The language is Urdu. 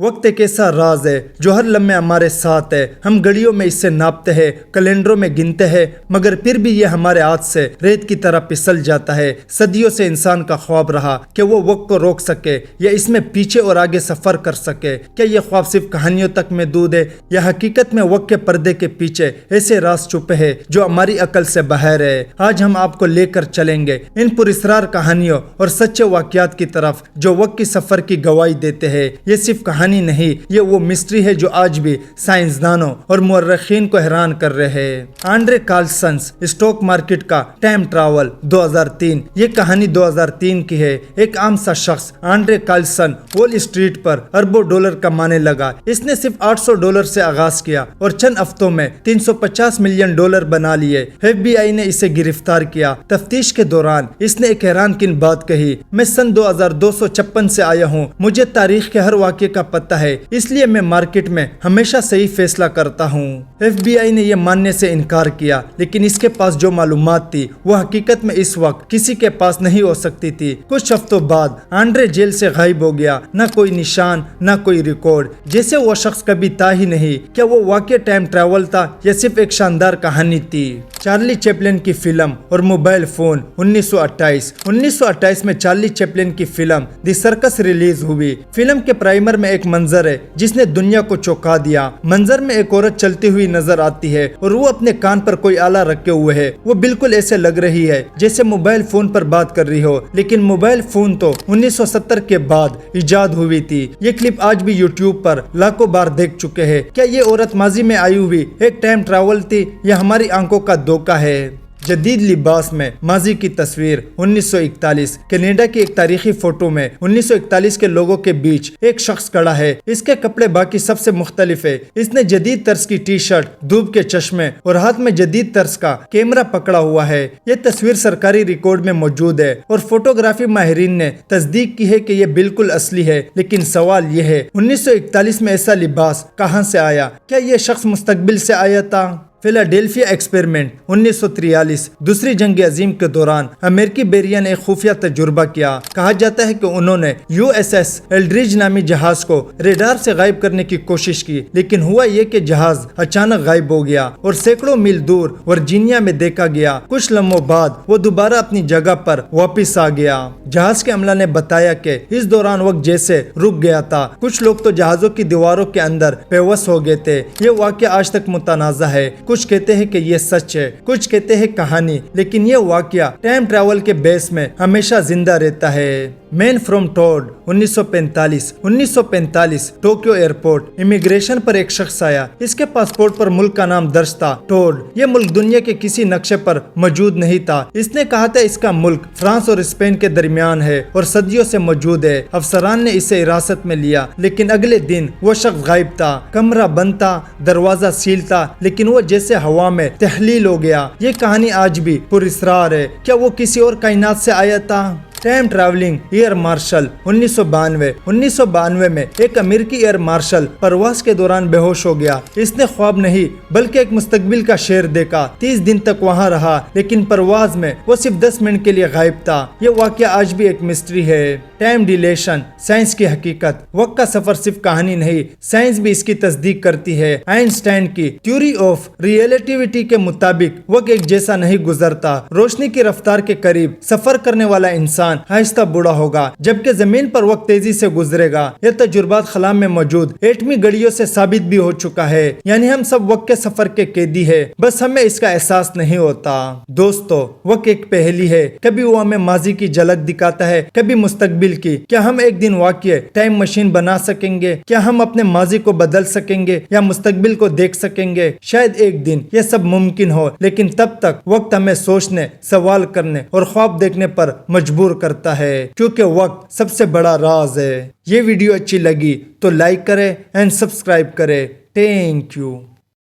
وقت ایک ایسا راز ہے جو ہر لمحے ہمارے ساتھ ہے. ہم گھڑیوں میں اس سے ناپتے ہیں، کیلنڈروں میں گنتے ہیں، مگر پھر بھی یہ ہمارے ہاتھ سے ریت کی طرح پسل جاتا ہے. صدیوں سے انسان کا خواب رہا کہ وہ وقت کو روک سکے یا اس میں پیچھے اور آگے سفر کر سکے. کیا یہ خواب صرف کہانیوں تک محدود ہے یا حقیقت میں وقت کے پردے کے پیچھے ایسے راز چھپے ہیں جو ہماری عقل سے باہر ہے؟ آج ہم آپ کو لے کر چلیں گے ان پراسرار کہانیوں اور سچے واقعات کی طرف جو وقت کی سفر کی گواہی دیتے ہیں. یہ صرف کہانی نہیں، یہ وہ مسٹری ہے جو آج بھی سائنسدانوں اور مورخین کو حیران کر رہے ہیں. آنڈرے کارلسنز اسٹاک مارکیٹ کا ٹائم ٹریول 2003. یہ کہانی 2003 کی ہے. ایک عام سا شخص آنڈرے کارلسن وال اسٹریٹ پر اربوں ڈالر کمانے لگا. اس نے صرف $800 سے آغاز کیا اور چند ہفتوں میں $350 ملین بنا لیے. FBI نے اسے گرفتار کیا. تفتیش کے دوران اس نے ایک حیران کن بات کہی: میں سن 2256 سے آیا ہوں. مجھے تاریخ کے ہر واقعے کا پتہ ہے، اس لیے میں مارکیٹ میں ہمیشہ صحیح فیصلہ کرتا ہوں. FBI نے یہ ماننے سے انکار کیا، لیکن اس کے پاس جو معلومات تھی وہ حقیقت میں اس وقت کسی کے پاس نہیں ہو سکتی تھی. کچھ ہفتوں بعد آنڈرے جیل سے غائب ہو گیا. نہ کوئی نشان، نہ کوئی ریکارڈ، جیسے وہ شخص کبھی تھا ہی نہیں. کیا وہ واقعی ٹائم ٹریول تھا یا صرف ایک شاندار کہانی تھی؟ چارلی چیپلن کی فلم اور موبائل فون 1928 میں چارلی چیپلن کی فلم دی سرکس ریلیز ہوئی. فلم کے پرائمر میں ایک منظر ہے جس نے دنیا کو چونکا دیا. منظر میں ایک عورت چلتی ہوئی نظر آتی ہے اور وہ اپنے کان پر کوئی آلہ رکھے ہوئے ہے. وہ بالکل ایسے لگ رہی ہے جیسے موبائل فون پر بات کر رہی ہو، لیکن موبائل فون تو 1970 کے بعد ایجاد ہوئی تھی. یہ کلپ آج بھی یوٹیوب پر لاکھوں بار دیکھ چکے ہیں. کیا یہ عورت ماضی میں آئی ہوئی ایک ٹائم ٹریول تھی یا ہماری آنکھوں کا دھوکہ ہے؟ جدید لباس میں ماضی کی تصویر 1941. کینیڈا کی ایک تاریخی فوٹو میں 1941 کے لوگوں کے بیچ ایک شخص کھڑا ہے. اس کے کپڑے باقی سب سے مختلف ہے. اس نے جدید طرز کی ٹی شرٹ، دھوپ کے چشمے اور ہاتھ میں جدید طرز کا کیمرہ پکڑا ہوا ہے. یہ تصویر سرکاری ریکارڈ میں موجود ہے اور فوٹوگرافی ماہرین نے تصدیق کی ہے کہ یہ بالکل اصلی ہے. لیکن سوال یہ ہے، 1941 میں ایسا لباس کہاں سے آیا؟ کیا یہ شخص مستقبل سے آیا تھا؟ فیلاڈیلفیا ایکسپیریمنٹ 1943. دوسری جنگ عظیم کے دوران امریکی بیریاں نے ایک خفیہ تجربہ کیا. کہا جاتا ہے کہ انہوں نے USS ایلڈریج نامی جہاز کو ریڈار سے غائب کرنے کی کوشش کی، لیکن ہوا یہ کہ جہاز اچانک غائب ہو گیا اور سینکڑوں میل دور ورجینیا میں دیکھا گیا. کچھ لمحوں بعد وہ دوبارہ اپنی جگہ پر واپس آ گیا. جہاز کے عملہ نے بتایا کہ اس دوران وقت جیسے رک گیا تھا. کچھ لوگ تو جہازوں کی دیواروں کے اندر بیوس ہو گئے تھے. یہ واقعہ آج تک متنازع ہے. کچھ کہتے ہیں کہ یہ سچ ہے، کچھ کہتے ہیں کہانی، لیکن یہ واقعہ ٹائم ٹریول کے بیس میں ہمیشہ زندہ رہتا ہے. مین فروم ٹوڈ 1945. Tokyo airport. امیگریشن پر ایک شخص آیا. اس کے پاسپورٹ پر ملک کا نام درج تھا، ٹوڈ. یہ ملک دنیا کے کسی نقشے پر موجود نہیں تھا. اس نے کہا تھا اس کا ملک فرانس اور اسپین کے درمیان ہے اور صدیوں سے موجود ہے. افسران نے اسے حراست میں لیا، لیکن اگلے دن وہ شخص غائب تھا. کمرہ بند تھا، دروازہ سیل تھا، لیکن وہ جیسے ہوا میں تحلیل ہو گیا. یہ کہانی آج بھی پراسرار ہے. کیا وہ کسی اور کائنات سے آیا تھا؟ ٹائم ٹریولنگ ایئر مارشل 1992 میں ایک امریکی ایئر مارشل پرواز کے دوران بے ہوش ہو گیا. اس نے خواب نہیں بلکہ ایک مستقبل کا شہر دیکھا. 30 دن تک وہاں رہا، لیکن پرواز میں وہ صرف 10 منٹ کے لیے غائب تھا. یہ واقعہ آج بھی ایک مسٹری ہے. ٹائم ڈیلیشن سائنس کی حقیقت. وقت کا سفر صرف کہانی نہیں، سائنس بھی اس کی تصدیق کرتی ہے. آئنسٹائن کی تھیوری آف ریلیٹیوٹی کے مطابق وقت ایک جیسا نہیں گزرتا. روشنی کی رفتار کے قریب سفر کرنے والا انسان آہستہ بوڑھا ہوگا، جبکہ زمین پر وقت تیزی سے گزرے گا. یہ تجربات خلا میں موجود ایٹمی گھڑیوں سے ثابت بھی ہو چکا ہے. یعنی ہم سب وقت کے سفر کے قیدی ہیں، بس ہمیں اس کا احساس نہیں ہوتا. دوستو، وقت ایک پہیلی ہے. کبھی وہ ہمیں ماضی کی جھلک دکھاتا ہے، کبھی مستقبل کی. کیا ہم ایک دن واقعی ٹائم مشین بنا سکیں گے؟ کیا ہم اپنے ماضی کو بدل سکیں گے یا مستقبل کو دیکھ سکیں گے؟ شاید ایک دن یہ سب ممکن ہو، لیکن تب تک وقت ہمیں سوچنے، سوال کرنے اور خواب دیکھنے پر مجبور کرتا ہے، کیونکہ وقت سب سے بڑا راز ہے. یہ ویڈیو اچھی لگی تو لائک کرے اینڈ سبسکرائب کرے. Thank you.